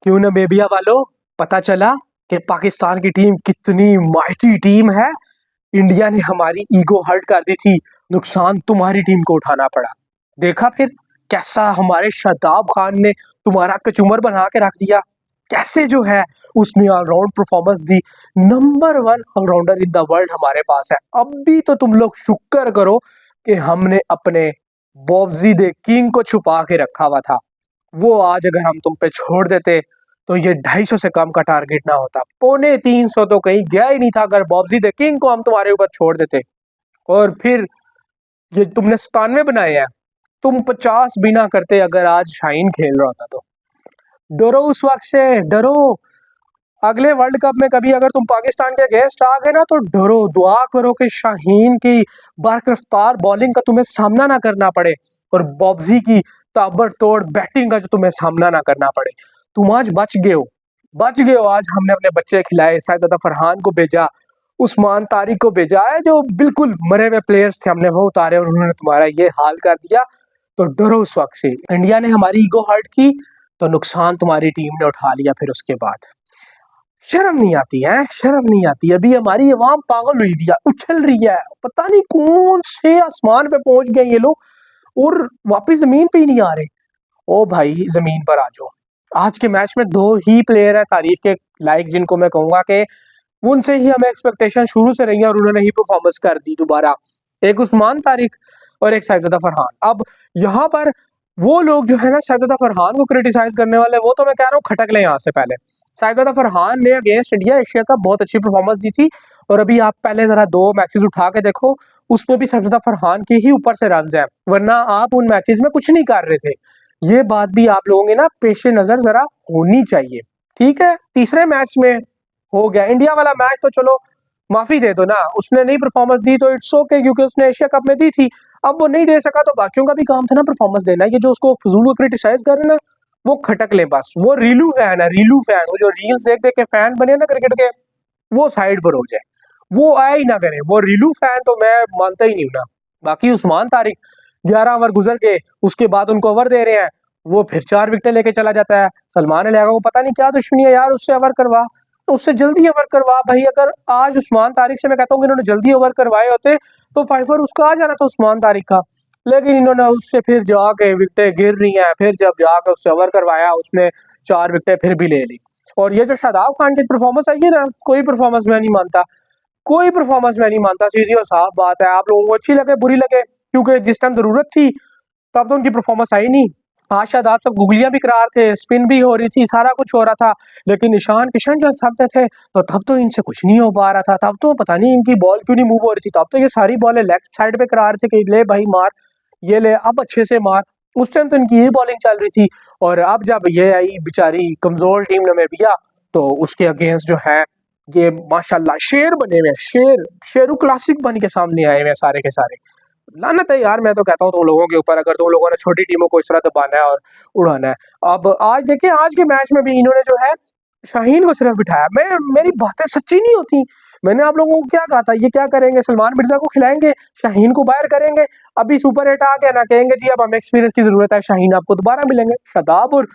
क्यों ना बेबिया वालों, पता चला कि पाकिस्तान की टीम कितनी माइटी टीम है। इंडिया ने हमारी ईगो हर्ट कर दी थी, नुकसान तुम्हारी टीम को उठाना पड़ा। देखा फिर कैसा हमारे शादाब खान ने तुम्हारा कचूमर बना के रख दिया। कैसे जो है उसने ऑलराउंड परफॉर्मेंस दी। Number 1 allrounder in the world हमारे पास है। अब भी तो तुम लोग शुक्र करो कि हमने अपने बॉब्जी दे किंग को छुपा के रखा हुआ था। वो आज अगर हम तुम पे छोड़ देते तो ये 250 से कम का टारगेट ना होता। 350 तो कहीं गया ही नहीं था अगर बॉब्जी द किंग को हम तुम्हारे ऊपर छोड़ देते। और फिर ये तुमने 97 बनाए हैं, तुम 50 भी ना करते अगर आज शाहीन खेल रहा होता तो। डरो उस वक्त से, डरो। अगले वर्ल्ड कप में कभी अगर तुम पाकिस्तान के अगेंस्ट आ गए ना तो डरो, दुआ करो कि शाहीन की बरकफ्तार बॉलिंग का तुम्हें सामना ना करना पड़े और बॉब्जी की ताबड़तोड़ बैटिंग का जो तुम्हें सामना ना करना पड़े। तुम आज बच गए हो, बच गए हो। आज हमने अपने बच्चे खिलाए, साइदादा फरहान को भेजा, उस्मान तारिक को भेजा है, जो बिल्कुल मरे हुए प्लेयर्स थे, हमने वो उतारे और उन्होंने तुम्हारा ये हाल कर दिया। तो डरो उस वक्त से। इंडिया ने हमारी ईगो हर्ट की तो नुकसान तुम्हारी टीम ने उठा लिया। फिर उसके बाद शर्म नहीं आती है, शर्म नहीं आती। अभी हमारी अवाम पागल हुई है, उछल रही है, पता नहीं कौन से आसमान पे पहुंच गए ये लोग और वापस जमीन पे ही नहीं आ रहे। ओ भाई जमीन पर आ जाओ। आज के मैच में 2 ही प्लेयर है तारीफ के लायक जिनको मैं कहूंगा कि उनसे ही हमें एक्सपेक्टेशन शुरू से रही है और उन्होंने ही परफॉर्मेंस कर दी दोबारा। एक उस्मान तारिक और एक साइदादा फरहान। अब यहाँ पर वो लोग जो है ना साइदादा फरहान को क्रिटिसाइज करने वाले, वो तो मैं कह रहा हूँ खटक लें यहाँ से पहले। साइदादा फरहान ने अगेंस्ट इंडिया एशिया कप बहुत अच्छी परफॉर्मेंस दी थी और अभी आप पहले जरा 2 मैचेस उठा के देखो, उसमें भी साइदादा फरहान के ही ऊपर से रन है, वरना आप उन मैचेस में कुछ नहीं कर रहे थे। ये बात भी आप लोगों के ना पेशे नजर जरा होनी चाहिए। ठीक है, तीसरे मैच में हो गया इंडिया वाला मैच तो चलो माफी दे दो ना, उसने नहीं परफॉर्मेंस दी तो इट्स ओके, क्योंकि उसने एशिया कप में दी थी। अब वो नहीं दे सका तो बाकियों का भी काम था ना परफॉर्मेंस देना। ये जो उसको फजूल को क्रिटिसाइज कर रहे हैं ना, वो खटक ले बस। वो रीलू फैन है, रीलू फैन, वो जो रील्स देख देख के फैन बने ना क्रिकेट के, वो साइड पर हो जाए, वो आया ही ना करे। वो रीलू फैन तो मैं मानता ही नहीं हूं ना। बाकी उस्मान तारिक 11 ओवर गुजर के उसके बाद उनको ओवर दे रहे हैं, वो फिर 4 विकेटें लेके चला जाता है। सलमान अली को पता नहीं क्या दुश्मनी है यार, उससे ओवर करवा, तो उससे जल्दी ओवर करवा भाई। अगर आज उस्मान तारिक से मैं कहता हूँ कि इन्होंने जल्दी ओवर करवाए होते तो 5 ओवर उसका आ जाना था उस्मान तारिक का, लेकिन इन्होंने उससे फिर जाके विकेटें गिर रही हैं, फिर जब जाकर उससे ओवर करवाया उसने 4 विकेटें फिर भी ले ली। और ये जो शादाब खान की परफॉर्मेंस आई है ना, कोई परफॉर्मेंस मैं नहीं मानता, कोई परफॉर्मेंस मैं नहीं मानता। सीधी और साफ बात है, आप लोगों को अच्छी लगे बुरी लगे, क्योंकि जिस टाइम जरूरत थी तब तो उनकी परफॉर्मेंस आई नहीं। आज शायद आप सब गुगलियां भी करा रहे थे, स्पिन भी हो रही थी, सारा कुछ हो रहा था, लेकिन ईशान किशन जब सामने थे तो तब तो इनसे कुछ नहीं हो पा रहा था। तब तो पता नहीं इनकी बॉल क्यों नहीं मूव हो रही थी, तब तो ये सारी बॉलें लेफ्ट साइड पे करा रहे थे कि ले भाई मार, ये ले अब अच्छे से मार। उस टाइम तो इनकी यही बॉलिंग चल रही थी। और अब जब ये आई बेचारी कमजोर टीम ने नमीबिया, तो उसके अगेंस्ट जो है ये माशाल्लाह शेर बने हुए, शेर शेरू क्लासिक बन के सामने आए हुए सारे के सारे। लानत है यार, मैं तो कहता हूँ तुम लोगों के ऊपर, अगर तुम लोगों ने छोटी टीमों को इस तरह दबाना है और उड़ाना है। अब आज देखिए, आज के मैच में भी इन्होंने जो है शाहीन को सिर्फ बिठाया। मेरी बातें सच्ची नहीं होती। मैंने आप लोगों को क्या कहा था, ये क्या करेंगे, सलमान मिर्जा को खिलाएंगे, शाहीन को बाहर करेंगे। अभी सुपर 8 आ गया ना, कहेंगे जी अब हमें एक्सपीरियंस की जरूरत है, शाहीन आपको दोबारा मिलेंगे। शादाब और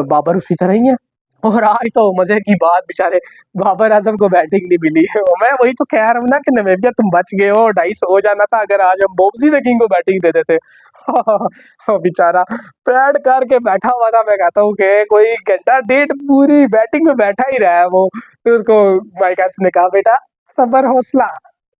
बाबर उसी तरह ही है। और आज तो मजे की बात, बेचारे बाबर आजम को बैटिंग नहीं मिली है। मैं वही तो कह रहा हूँ ना कि नमीबिया तुम बच गए हो, 250 हो जाना था अगर आज हम बॉब्जी द किंग को बैटिंग दे देते। बेचारा पैड करके बैठा हुआ था, मैं कहता हूँ कि कोई घंटा डेढ़ पूरी बैटिंग में बैठा ही रहा है वो। तो उसको माइक ने कहा बेटा सबर हौसला,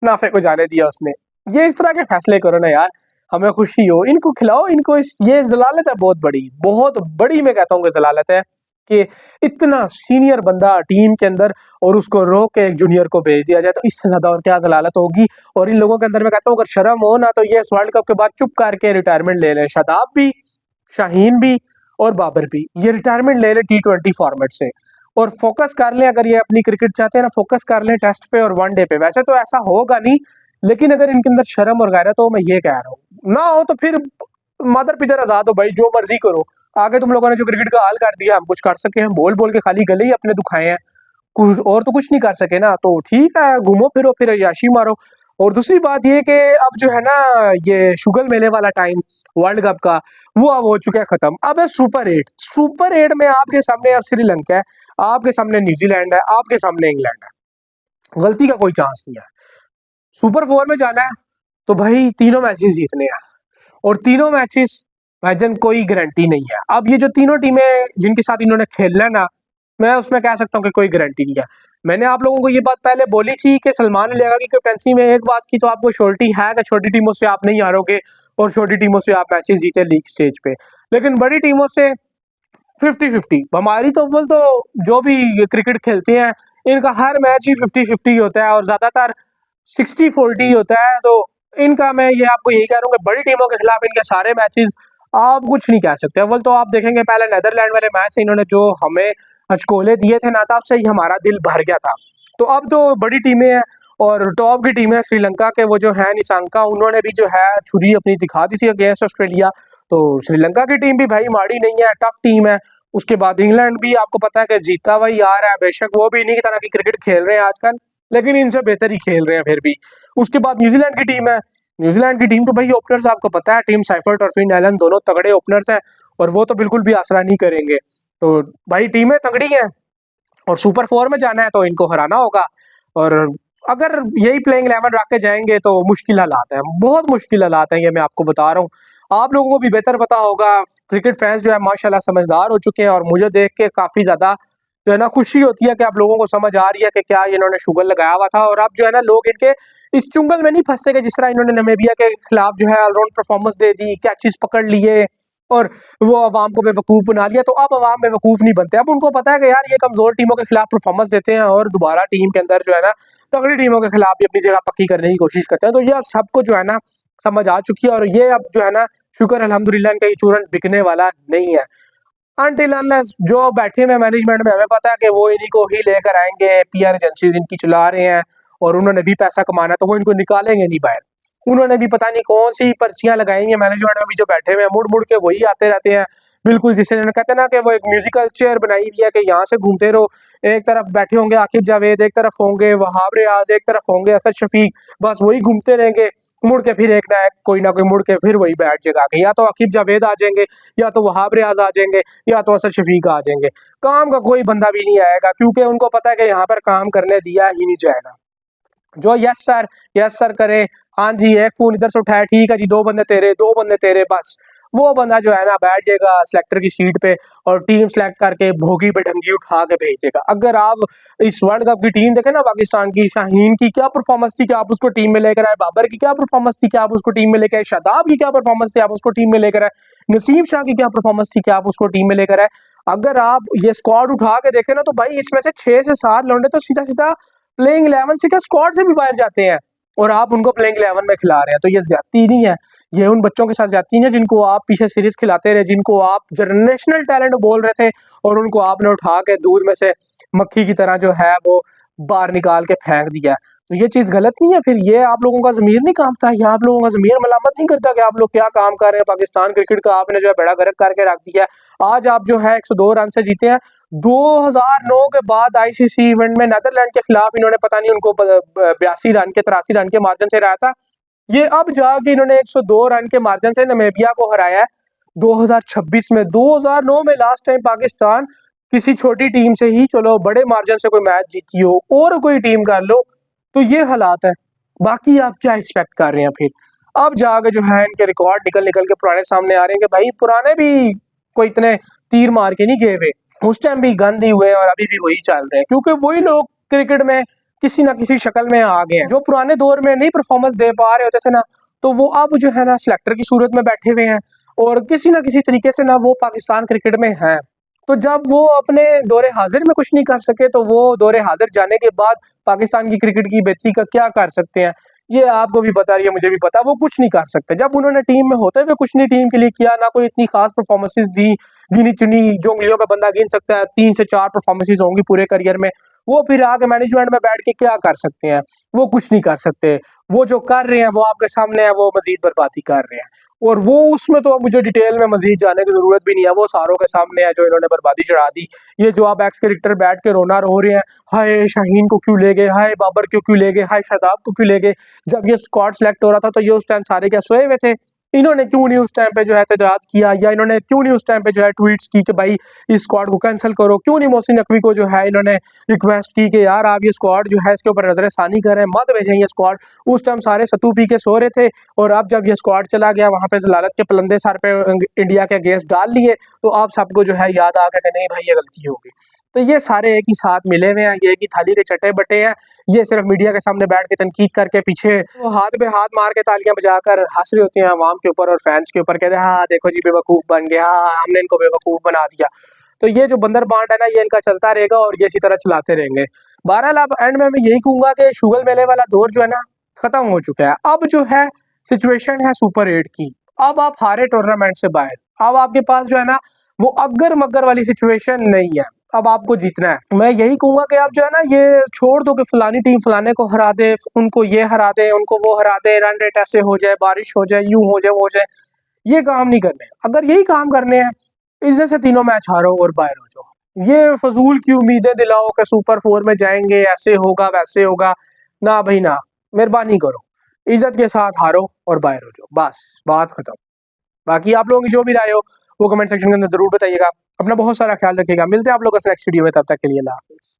नाफे को जाने दिया उसने। ये इस तरह के फैसले करो ना यार, हमें खुशी हो, इनको खिलाओ इनको। ये जलालत है बहुत बड़ी, बहुत बड़ी, मैं कहता हूँ कि जलालत है कि इतना सीनियर बंदा टीम के अंदर और उसको रोक के एक जूनियर को भेज दिया जाए, तो इससे ज्यादा और क्या जलालत होगी। और इन लोगों के अंदर मैं कहता हूँ अगर शर्म हो ना, तो ये इस वर्ल्ड कप के बाद चुप करके रिटायरमेंट ले लें। शादाब भी, शाहीन भी और बाबर भी ये रिटायरमेंट ले लें T20 फॉर्मेट से और फोकस कर लें। अगर ये अपनी क्रिकेट चाहते हैं ना, फोकस कर लें टेस्ट पे और वनडे पे। वैसे तो ऐसा होगा नहीं, लेकिन अगर इनके अंदर शर्म और गैरत हो, मैं ये कह रहा हूँ, ना हो तो फिर मदर पितर आजाद हो भाई, जो मर्जी करो। आगे तुम लोगों ने जो क्रिकेट का हाल कर दिया, हम कुछ कर सके, हम बोल बोल के खाली गले ही अपने दुखाए हैं, कुछ और तो कुछ नहीं कर सके ना। तो ठीक है, घूमो फिरो फिर याशी मारो। और दूसरी बात ये कि अब जो है ना, ये शुगर मेले वाला टाइम वर्ल्ड कप का, वो अब हो चुका है खत्म। अब है सुपर 8 में आपके सामने अब श्रीलंका है, आपके सामने न्यूजीलैंड है, आपके सामने इंग्लैंड है। गलती का कोई चांस नहीं है। सुपर 4 में जाना है तो भाई तीनों मैचेस जीतने हैं, और तीनों मैचेस भाईजान कोई गारंटी नहीं है। अब ये जो तीनों टीमें जिनके साथ इन्होंने खेलना है ना, मैं उसमें कह सकता हूँ कि कोई गारंटी नहीं है। मैंने आप लोगों को ये बात पहले बोली थी कि सलमान अली की कैप्टनसी में एक बात की तो आपको श्योरिटी है कि छोटी टीमों से आप नहीं हारोगे और छोटी टीमों से आप मैचेस जीते लीग स्टेज पे, लेकिन बड़ी टीमों से 50-50। हमारी तो अव्वल तो जो भी क्रिकेट खेलते हैं इनका हर मैच ही 50-50 होता है, और ज्यादातर 60-40 होता है। तो इनका मैं ये आपको यही कह रहा हूँ कि बड़ी टीमों के खिलाफ इनके सारे मैचेस आप कुछ नहीं कह सकते। अव्वल तो आप देखेंगे पहले नेदरलैंड वाले मैच से इन्होंने जो हमें अचकोले दिए थे ना, तब से ही हमारा दिल भर गया था। तो अब तो बड़ी टीमें हैं, और टॉप की टीम है श्रीलंका के वो जो है निशंका, उन्होंने भी जो है छुरी अपनी दिखा दी थी अगेंस्ट ऑस्ट्रेलिया। तो श्रीलंका की टीम भी भाई माड़ी नहीं है, टफ टीम है। उसके बाद इंग्लैंड भी आपको पता है कि जीता वही आ रहा है, बेशक वो भी इन्हीं की तरह की क्रिकेट खेल रहे हैं आजकल, लेकिन इनसे बेहतर ही खेल रहे हैं फिर भी। उसके बाद न्यूजीलैंड की टीम है। न्यूजीलैंड की टीम तो भाई ओपनर्स आपको पता है, टीम साइफर्ट और फिन एलन दोनों तगड़े ओपनर्स हैं, और वो तो बिल्कुल भी आसरा नहीं करेंगे। तो भाई टीमें तगड़ी हैं, और सुपर 4 में जाना है तो इनको हराना होगा। और अगर यही प्लेइंग 11 रख के जाएंगे तो मुश्किल हालात है, बहुत मुश्किल हालात हैं, ये मैं आपको बता रहा हूँ। आप लोगों को भी बेहतर पता होगा, क्रिकेट फैंस जो है माशाल्लाह समझदार हो चुके हैं, और मुझे देख के काफी ज्यादा जो है ना खुशी होती है कि आप लोगों को समझ आ रही है कि क्या इन्होंने शुगर लगाया हुआ था। और अब जो है ना लोग इनके इस चुंगल में नहीं फंसेंगे जिस तरह इन्होंने नामीबिया के खिलाफ जो है ऑलराउंड परफॉर्मेंस दे दी, कैचेस पकड़ लिए और वो अवाम को बेवकूफ बना लिया। तो अब अवाम बेवकूफ नहीं बनते, अब उनको पता है कि यार ये कमजोर टीमों के खिलाफ परफॉर्मेंस देते हैं, और दोबारा टीम के अंदर जो है ना तगड़ी टीमों के खिलाफ भी अपनी जगह पक्की करने की कोशिश करते हैं। तो ये अब सबको जो है ना समझ आ चुकी है, और ये अब जो है ना शुक्र अल्हम्दुलिल्लाह इनका ये चूरन बिकने वाला नहीं है। अनटिल अनलेस जो बैठे हुए मैनेजमेंट में हमें पता है कि वो इन्हीं को ही लेकर आएंगे, पीआर एजेंसीज इनकी चला रहे हैं और उन्होंने भी पैसा कमाना है, तो वो इनको निकालेंगे नहीं बाहर। उन्होंने भी पता नहीं कौन सी पर्चियां लगाई हैं, मैनेजमेंट में भी जो बैठे हुए हैं मुड़ मुड़ के वही आते रहते हैं। बिल्कुल जिसे कहते हैं ना कि वो एक म्यूजिकल चेयर बनाई हुई है कि यहाँ से घूमते रहो, एक तरफ बैठे होंगे आकिब जावेद, एक तरफ होंगे वहाब रियाज, एक तरफ होंगे असद शफीक, बस वही घूमते रहेंगे। मुड़ के फिर एक ना एक कोई ना कोई मुड़ के फिर वही बैठ जाएगा आके, या तो आकिब जावेद आ जाएंगे, या तो वहाब रियाज आ जाएंगे, या तो असद शफीक आ जाएंगे। काम का कोई बंदा भी नहीं आएगा, क्योंकि उनको पता है कि यहाँ पर काम करने दिया ही नहीं जाएगा। जो यस सर करे, हाँ जी एक फोन इधर से उठाया, ठीक है जी, दो बंदे तेरे, बस वो बंदा जो है ना बैठ जाएगा सिलेक्टर की सीट पे, और टीम सेलेक्ट करके भोगी बेढंगी उठा के भेज देगा। अगर आप इस वर्ल्ड कप की टीम देखें ना पाकिस्तान की, शाहीन की क्या परफॉर्मेंस थी कि आप उसको टीम में लेकर आए, बाबर की क्या परफॉर्मेंस थी कि आप उसको टीम में लेकर आए, शादाब की क्या परफॉर्मेंस थी आप उसको टीम में लेकर आए, नसीम शाह की क्या परफॉर्मेंस थी कि आप उसको टीम में लेकर आए। अगर आप ये स्क्वाड उठा के देखें ना, तो भाई इसमें से 6 से 7 लौंडे तो सीधा सीधा प्लेइंग 11 से क्या स्क्वाड से भी बाहर जाते हैं, और आप उनको प्लेइंग 11 में खिला रहे हैं। तो ये ज्यादती नहीं है, ये उन बच्चों के साथ ज्यादती नहीं है जिनको आप पीछे सीरीज खिलाते रहे, जिनको आप जनरेशनल टैलेंट बोल रहे थे, और उनको आपने उठा के दूध में से मक्खी की तरह जो है वो बाहर निकाल के फेंक दिया। तो ये चीज गलत नहीं है। फिर ये आप लोगों का जमीर नहीं कांपता, या आप लोगों का जमीर मलामत नहीं करता कि आप लोग क्या काम कर रहे हैं, पाकिस्तान क्रिकेट का आपने जो है बेड़ा गर्क करके रख दिया। आज आप जो है 102 रन से जीते हैं। 2009 के बाद आईसीसी इवेंट में नेदरलैंड के खिलाफ इन्होंने पता नहीं उनको 82 रन के 83 रन के मार्जिन से हराया था। ये अब जाके इन्होंने 102 रन के मार्जिन से नामीबिया को हराया है 2026 में। 2009 में लास्ट टाइम पाकिस्तान किसी छोटी टीम से ही चलो बड़े मार्जिन से कोई मैच जीती हो, और कोई टीम कर लो, तो ये हालात है। बाकी आप क्या एक्सपेक्ट कर रहे हैं फिर? अब जाके जो है इनके रिकॉर्ड निकल निकल के पुराने सामने आ रहे हैं कि भाई पुराने भी कोई इतने तीर मार के नहीं गए हुए, उस टाइम भी गंद ही हुए और अभी भी वही चल रहे हैं, क्योंकि वही लोग क्रिकेट में किसी ना किसी शक्ल में आ गए हैं। जो पुराने दौर में नहीं परफॉर्मेंस दे पा रहे होते थे ना, तो वो अब जो है ना सिलेक्टर की सूरत में बैठे हुए हैं, और किसी ना किसी तरीके से ना वो पाकिस्तान क्रिकेट में हैं। तो जब वो अपने दौरे हाजिर में कुछ नहीं कर सके, तो वो दौरे हाजिर जाने के बाद पाकिस्तान की क्रिकेट की बेहतरी का क्या कर सकते हैं, ये आपको भी पता है, मुझे भी पता, वो कुछ नहीं कर सकते। जब उन्होंने टीम में होते हुए कुछ नहीं टीम के लिए किया, ना कोई इतनी खास परफॉर्मेंसेस दी, गिनी चुनी जो उंगलियों पे बंदा गिन सकता है, 3 से 4 परफॉर्मेंसेस होंगी पूरे करियर में, वो फिर आके मैनेजमेंट में बैठ के क्या कर सकते हैं? वो कुछ नहीं कर सकते। वो जो कर रहे हैं वो आपके सामने है, वो मज़ीद बर्बादी कर रहे हैं। और वो उसमें तो मुझे डिटेल में मज़ीद जाने की ज़रूरत भी नहीं है, वो सारों के सामने है जो इन्होंने बर्बादी चढ़ा दी। ये जो आप एक्स क्रिकेटर बैठ के रोना रो रहे हैं, हाय शाहीन को क्यों ले गए, हाय बाबर को क्यों ले गए, हाय शादाब को क्यों ले गए। जब ये स्क्वाड सेलेक्ट हो रहा था तो ये उस टाइम सारे क्या सोए हुए थे? इन्होंने क्यों नहीं उस टाइम पे जो है एहतजाज किया, या इन्होंने क्यों नहीं उस टाइम पे जो है ट्वीट्स की कि भाई इस स्क्वाड को कैंसिल करो? क्यों नहीं मोहसिन नकवी को जो है इन्होंने रिक्वेस्ट की कि यार आप ये स्क्वाड जो है इसके ऊपर नजरसानी करें, मत भेजें ये स्क्वाड। उस टाइम सारे सत्तू पी के सो रहे थे, और अब जब ये स्क्वाड चला गया वहां पे जलालत के पलंदे सर पे इंडिया के अगेंस्ट डाल लिए, तो आप सबको जो है याद आ गया कि नहीं भाई ये गलती हो गई। तो ये सारे एक ही साथ मिले हुए हैं, ये एक ही थाली के चटे बटे हैं। ये सिर्फ मीडिया के सामने बैठ के तनकीद करके पीछे वो हाथ पे हाथ मार के तालियां बजाकर हंस रही होती हैं अवाम के ऊपर और फैंस के ऊपर, कहते हैं हाँ देखो जी बेवकूफ बन गया, हाँ हमने इनको बेवकूफ बना दिया। तो ये जो बंदर बांट है ना, ये इनका चलता रहेगा और ये इसी तरह चलाते रहेंगे। बहरहाल अब एंड में मैं यही कहूंगा कि शुगल मेले वाला दौर जो है ना खत्म हो चुका है। अब जो है सिचुएशन है सुपर 8 की। अब आप हारे टूर्नामेंट से बाहर, अब आपके पास जो है ना वो अगर मगर वाली सिचुएशन नहीं है, अब आपको जीतना है। मैं यही कहूंगा कि आप जो है ना ये छोड़ दो कि फलानी टीम फलाने को हरा दे, उनको ये हरा दे, उनको वो हरा दे, रन रेट ऐसे हो जाए, बारिश हो जाए, यूं हो जाए, वो हो जाए। ये काम नहीं करने। अगर यही काम करने हैं, इज्जत से तीनों मैच हारो और बाहर हो जाओ। ये फजूल की उम्मीदें दिलाओ कि सुपर 4 में जाएंगे, ऐसे होगा वैसे होगा, ना भाई ना, मेहरबानी करो, इज्जत के साथ हारो और बाहर हो जाओ, बस बात खत्म। बाकी आप लोगों की जो भी राय हो वो कमेंट सेक्शन के अंदर जरूर बताइएगा। अपना बहुत सारा ख्याल रखिएगा। मिलते हैं आप लोगों से नेक्स्ट वीडियो में, तब तक के लिए अल्लाह हाफिज़।